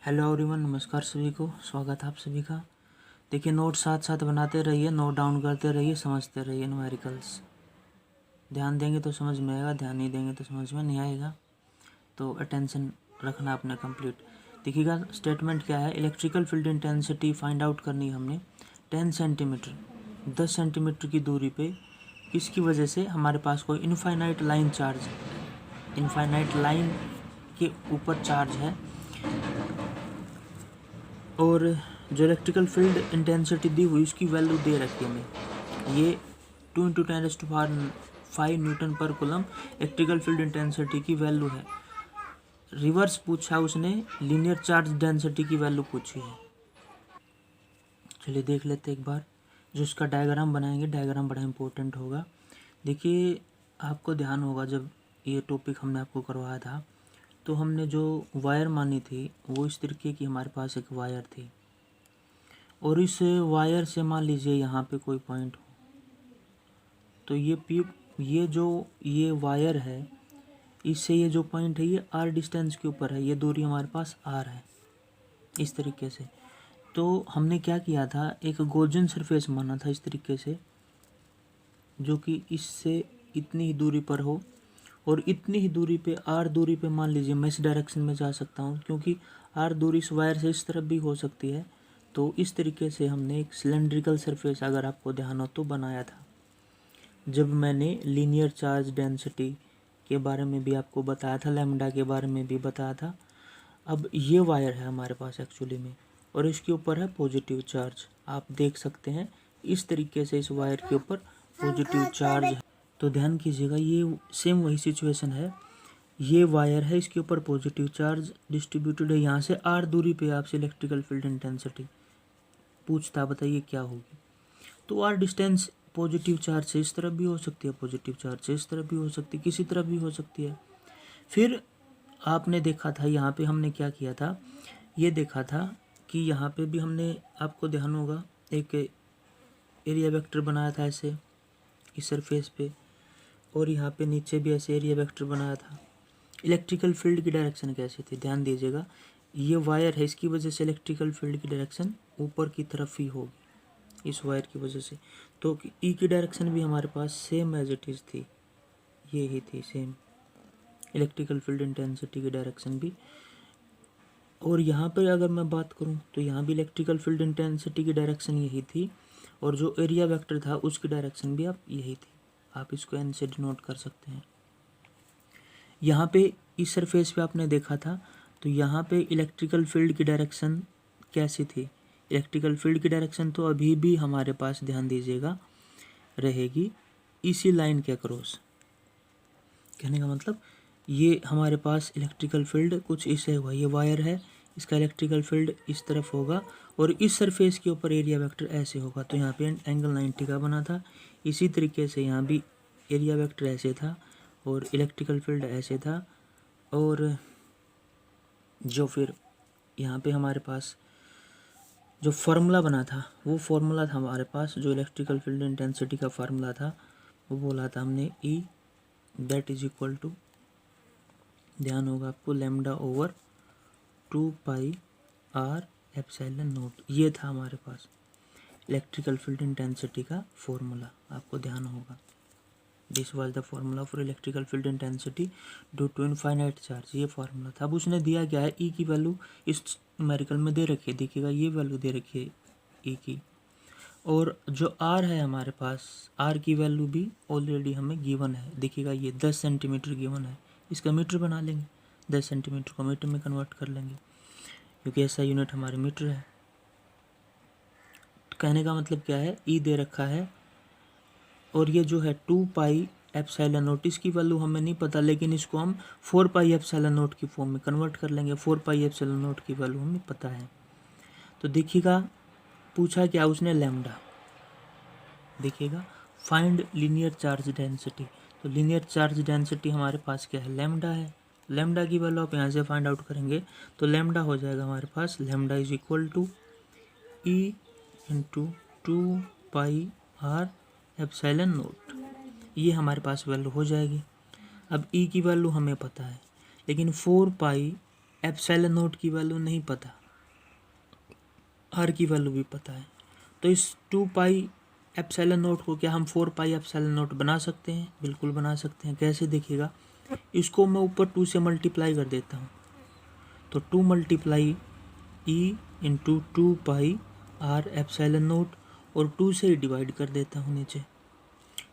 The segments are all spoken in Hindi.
हेलो एवरीवन, नमस्कार सभी को, स्वागत है आप सभी का। देखिए, नोट साथ साथ बनाते रहिए, नोट डाउन करते रहिए, समझते रहिए न्यूमेरिकल्स। ध्यान देंगे तो समझ में आएगा, ध्यान नहीं देंगे तो समझ में नहीं आएगा। तो अटेंशन रखना अपना कंप्लीट। देखिएगा, स्टेटमेंट क्या है। Electrical field intensity find out करनी हमने 10 सेंटीमीटर 10 सेंटीमीटर की दूरी पे किसकी वजह से हमारे पास कोई infinite line charge, infinite line के ऊपर चार्ज है, और जो इलेक्ट्रिकल फील्ड इंटेंसिटी दी हुई उसकी वैल्यू दे रखी है हमें। ये 2 × 10⁵ न्यूटन पर कूलम इलेक्ट्रिकल फील्ड इंटेंसिटी की वैल्यू है। रिवर्स पूछा उसने, लीनियर चार्ज डेंसिटी की वैल्यू पूछी है। चलिए देख लेते एक बार। जो इसका डायग्राम बनाएंगे, डायग्राम बड़ा इंपॉर्टेंट होगा। देखिए, आपको ध्यान होगा जब ये टॉपिक हमने आपको करवाया था तो हमने जो वायर मानी थी वो इस तरीके की हमारे पास एक वायर थी, और इस वायर से मान लीजिए यहाँ पे कोई पॉइंट हो, तो ये वायर है, इससे ये जो पॉइंट है ये आर डिस्टेंस के ऊपर है, ये दूरी हमारे पास आर है इस तरीके से। तो हमने क्या किया था, एक गॉसियन सरफेस माना था इस तरीके से, जो कि इससे इतनी ही दूरी पर हो, और इतनी ही दूरी पे, आर दूरी पे मान लीजिए मैं इस डायरेक्शन में जा सकता हूँ, क्योंकि आर दूरी इस वायर से इस तरफ भी हो सकती है। तो इस तरीके से हमने एक सिलेंड्रिकल सरफेस, अगर आपको ध्यान हो तो, बनाया था। जब मैंने लीनियर चार्ज डेंसिटी के बारे में भी आपको बताया था, लैम्डा के बारे में भी बताया था। अब ये वायर है हमारे पास एक्चुअली में, और इसके ऊपर है पॉजिटिव चार्ज। आप देख सकते हैं इस तरीके से इस वायर के ऊपर पॉजिटिव चार्ज है। तो ध्यान कीजिएगा, ये सेम वही सिचुएशन है। ये वायर है, इसके ऊपर पॉजिटिव चार्ज डिस्ट्रीब्यूटेड है। यहाँ से आर दूरी पे आपसे इलेक्ट्रिकल फील्ड इंटेंसिटी पूछता, बताइए क्या होगी। तो आर डिस्टेंस पॉजिटिव चार्ज से इस तरफ भी हो सकती है, पॉजिटिव चार्ज से इस तरफ भी हो सकती है, किसी तरफ भी हो सकती है। फिर आपने देखा था यहाँ पे हमने क्या किया था, ये देखा था कि यहाँ पे भी हमने, आपको ध्यान होगा, एक एरिया वेक्टर बनाया था ऐसे इस सरफेस पे, और यहाँ पे नीचे भी ऐसे एरिया वेक्टर बनाया था। इलेक्ट्रिकल फील्ड की डायरेक्शन कैसी थी, ध्यान दीजिएगा। ये वायर है, इसकी वजह से इलेक्ट्रिकल फील्ड की डायरेक्शन ऊपर की तरफ ही होगी इस वायर की वजह से। तो ई की डायरेक्शन भी हमारे पास सेम एज इट इज़ थी, ये ही थी सेम इलेक्ट्रिकल फील्ड इंटेंसिटी की डायरेक्शन भी। और यहाँ पर अगर मैं बात करूँ तो यहाँ भी इलेक्ट्रिकल फील्ड इंटेंसिटी की डायरेक्शन यही थी, और जो एरिया वेक्टर था उसकी डायरेक्शन भी आप यही थी। आप इसको एन से डिनोट कर सकते हैं। यहाँ पे इस सरफेस पे आपने देखा था, तो यहाँ पे इलेक्ट्रिकल फील्ड की डायरेक्शन कैसी थी। इलेक्ट्रिकल फील्ड की डायरेक्शन तो अभी भी हमारे पास, ध्यान दीजिएगा, रहेगी इसी लाइन के अक्रॉस। कहने का मतलब, ये हमारे पास इलेक्ट्रिकल फील्ड कुछ इसे हुआ, ये वायर है, इसका इलेक्ट्रिकल फील्ड इस तरफ होगा, और इस सरफेस के ऊपर एरिया वेक्टर ऐसे होगा। तो यहाँ पे एंगल 90 का बना था। इसी तरीके से यहाँ भी एरिया वेक्टर ऐसे था और इलेक्ट्रिकल फील्ड ऐसे था। और जो फिर यहाँ पे हमारे पास जो फार्मूला बना था, वो फार्मूला था हमारे पास, जो इलेक्ट्रिकल फील्ड इंटेंसिटी का फार्मूला था, वो बोला था हमने ई दैट इज इक्वल टू, ध्यान होगा आपको, lambda over 2πr epsilon naught. ये था हमारे पास इलेक्ट्रिकल फील्ड इंटेंसिटी का फॉर्मूला, आपको ध्यान होगा। This was the formula for electrical field intensity due to infinite charge, ये फार्मूला था। अब उसने दिया क्या है, ई की वैल्यू इस न्यूमेरिकल में दे रखी है, देखिएगा ये वैल्यू दे रखी है ई की, और जो आर है हमारे पास, आर की वैल्यू भी ऑलरेडी हमें गिवन है। देखिएगा ये 10 सेंटीमीटर गिवन है, इसका मीटर बना लेंगे, 10 सेंटीमीटर को मीटर में कन्वर्ट कर लेंगे, क्योंकि ऐसा यूनिट हमारे मीटर है। तो कहने का मतलब क्या है, ई दे रखा है, और ये जो है 2π एप्सिलॉन नॉट, इसकी वैल्यू हमें नहीं पता, लेकिन इसको हम 4π एप्सिलॉन नॉट की फॉर्म में कन्वर्ट कर लेंगे। 4π एप्सिलॉन नॉट की वैल्यू हमें पता है। तो देखिएगा, पूछा क्या उसने, लैम्डा। देखिएगा, फाइंड लीनियर चार्ज डेंसिटी। तो लीनियर चार्ज डेंसिटी हमारे पास क्या है, लैम्डा है। लैम्डा की वैल्यू आप यहाँ से फाइंड आउट करेंगे तो लैम्डा हो जाएगा हमारे पास, lambda is equal to E into 2πr epsilon naught. ये हमारे पास वैल्यू हो जाएगी। अब ई की वैल्यू हमें पता है, लेकिन 4π एप्सिलॉन नॉट की वैल्यू नहीं पता, आर की वैल्यू भी पता है, तो इस 2 पाई एप्सिलॉन नॉट को क्या हम 4 पाई एप्सिलॉन नॉट बना सकते हैं? बिल्कुल बना सकते हैं। कैसे देखिएगा, इसको मैं ऊपर 2 से मल्टीप्लाई कर देता हूँ, तो 2 multiply E into 2 pi r epsilon naught, और 2 से ही डिवाइड कर देता हूँ नीचे।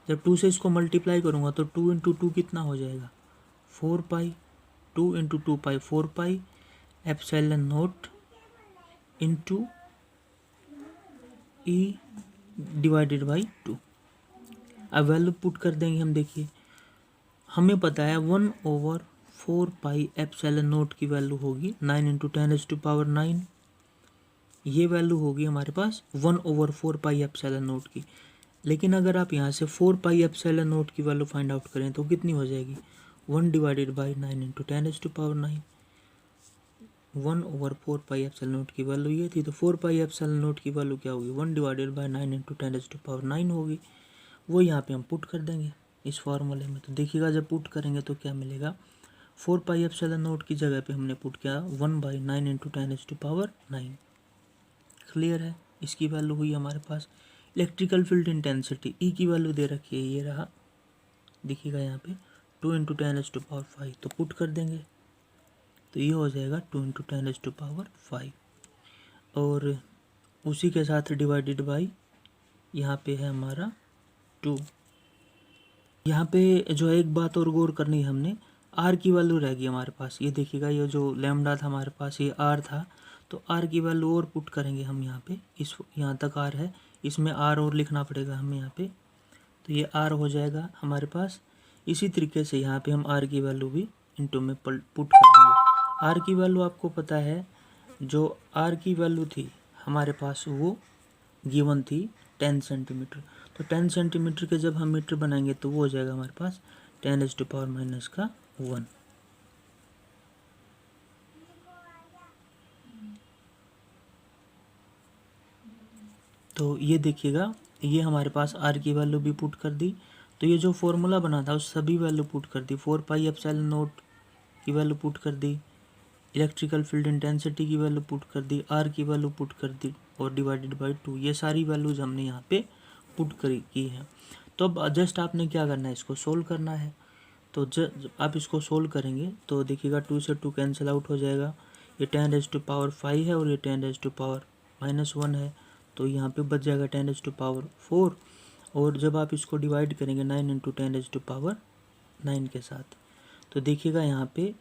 जब 2 से इसको मल्टीप्लाई करूँगा तो 2 इंटू 2 कितना हो जाएगा? 4 पाई। 2 into 2 pi 4 pi epsilon not into E divided by 2। अब वैल्यू पुट कर देंगे हम। देखिए हमें पता है 1/4 पाई एप्सिलॉन नॉट की वैल्यू होगी 9 इंटू 10⁻⁹। ये वैल्यू होगी हमारे पास 1/4 पाई एप्सिलॉन नॉट की। लेकिन अगर आप यहाँ से 4 पाई एप्सिलॉन नॉट की वैल्यू फाइंड आउट करें तो कितनी हो जाएगी? 1 divided by 9 into 10⁻⁹। 1/4 pi epsilon not की वैल्यू ये थी, तो 4 पाई एप्सिलॉन नॉट की वैल्यू क्या होगी? 1 डिवाइडेड बाई 9 इंटू 10⁻⁹ होगी। वो यहाँ पे हम पुट कर देंगे इस फार्मूले में। तो देखिएगा जब पुट करेंगे तो क्या मिलेगा? 4 पाई एप्सिलॉन नॉट की जगह पे हमने पुट किया 1/9 इंटू 10⁻⁹। क्लियर है? इसकी वैल्यू हुई हमारे पास। इलेक्ट्रिकल फील्ड इंटेंसिटी ई की वैल्यू दे रखी है, ये रहा, देखिएगा यहाँ पे 2 इंटू 10⁵, तो पुट कर देंगे तो ये हो जाएगा 2 इंटू 10⁵, और उसी के साथ डिवाइडेड बाई यहाँ पे है हमारा 2। यहाँ पे जो एक बात और गौर करनी है हमने, आर की वैल्यू रह गई हमारे पास। ये देखिएगा ये जो लैम्डा था हमारे पास, ये आर था, तो आर की वैल्यू और पुट करेंगे हम यहाँ पे। इस यहाँ तक आर है, इसमें आर और लिखना पड़ेगा हमें यहाँ पे, तो ये आर हो जाएगा हमारे पास। इसी तरीके से यहाँ पे हम आर की वैल्यू भी इंटू में पुट कर देंगे। आर की वैल्यू आपको पता है, जो आर की वैल्यू थी हमारे पास वो गिवन थी 10 सेंटीमीटर। तो 10 सेंटीमीटर के जब हम मीटर बनाएंगे तो वो हो जाएगा हमारे पास 10⁻⁻1। तो ये देखिएगा, ये हमारे पास आर की वैल्यू भी पुट कर दी। तो ये जो फॉर्मूला बना था उस सभी वैल्यू पुट कर दी। 4 पाई एप्सिलॉन नॉट की वैल्यू पुट कर दी, इलेक्ट्रिकल फील्ड इंटेंसिटी की वैल्यू पुट कर दी, आर की वैल्यू पुट कर दी, और डिवाइडेड बाई 2। ये सारी वैल्यूज हमने यहाँ पे पुट की है। तो अब जस्ट आपने क्या करना है, इसको सोल्व करना है। तो जब आप इसको सोल्व करेंगे तो देखिएगा 2 से 2 कैंसिल आउट हो जाएगा। ये 10⁻5 है और ये 10⁻⁻1 है, तो यहाँ पे बच जाएगा 10⁻4। और जब आप इसको डिवाइड करेंगे 9 इंटू 10⁻9 के साथ, तो देखिएगा यहाँ पे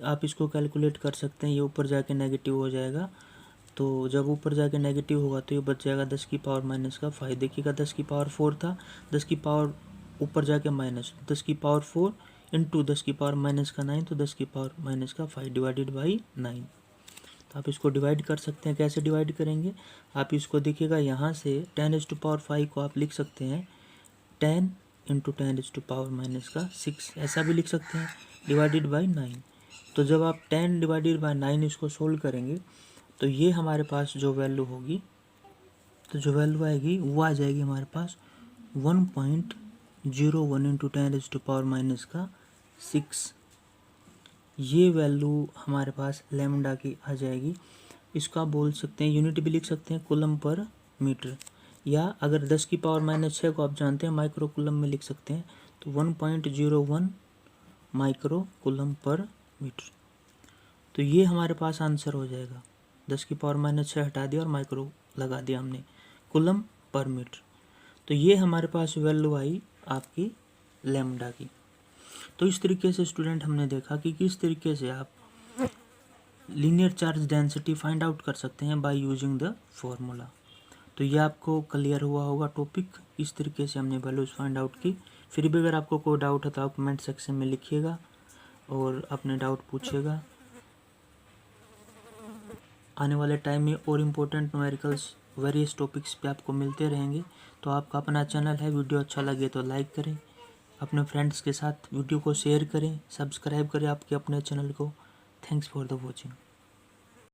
आप इसको कैलकुलेट कर सकते हैं। ये ऊपर जाके नेगेटिव हो जाएगा, तो जब ऊपर जाके नेगेटिव होगा तो ये बच जाएगा 10⁻⁻5। देखिएगा 10⁻4 था, 10 की पावर ऊपर जाके माइनस, 10⁻4 इंटू 10⁻⁻9, तो 10⁻⁻5 डिवाइडेड बाई 9। तो आप इसको डिवाइड कर सकते हैं। कैसे डिवाइड करेंगे, आप इसको देखिएगा यहाँ से 10⁻5 को आप लिख सकते हैं 10 इंटू 10⁻⁻6, ऐसा भी लिख सकते हैं, डिवाइडेड बाई 9। तो जब आप 10 डिवाइडेड बाई 9 इसको सोल्व करेंगे तो ये हमारे पास जो वैल्यू होगी, तो जो वैल्यू आएगी वो आ जाएगी हमारे पास 1.01 इंटू 10⁻⁻6। ये वैल्यू हमारे पास लैम्डा की आ जाएगी। इसको आप बोल सकते हैं, यूनिट भी लिख सकते हैं कूलम पर मीटर, या अगर 10⁻⁶ को आप जानते हैं माइक्रो कूलम में लिख सकते हैं, तो 1.01 माइक्रो कूलम पर मीटर। तो ये हमारे पास आंसर हो जाएगा। 10⁻⁶ हटा दिया और माइक्रो लगा दिया हमने, कूलम पर मीटर। तो ये हमारे पास वैल्यू आई आपकी लैम्डा की। तो इस तरीके से स्टूडेंट हमने देखा कि किस तरीके से आप linear charge density find out कर सकते हैं बाय यूजिंग द फॉर्मूला। तो ये आपको क्लियर हुआ होगा टॉपिक। इस तरीके से हमने वैल्यूज फाइंड आउट की। फिर भी अगर आपको कोई डाउट है तो आप कमेंट सेक्शन में लिखिएगा और अपने डाउट पूछिएगा। आने वाले टाइम में और इम्पोर्टेंट न्यूमेरिकल्स वेरियस टॉपिक्स पे आपको मिलते रहेंगे। तो आपका अपना चैनल है, वीडियो अच्छा लगे तो लाइक करें, अपने फ्रेंड्स के साथ वीडियो को शेयर करें, सब्सक्राइब करें आपके अपने चैनल को। Thanks for the watching.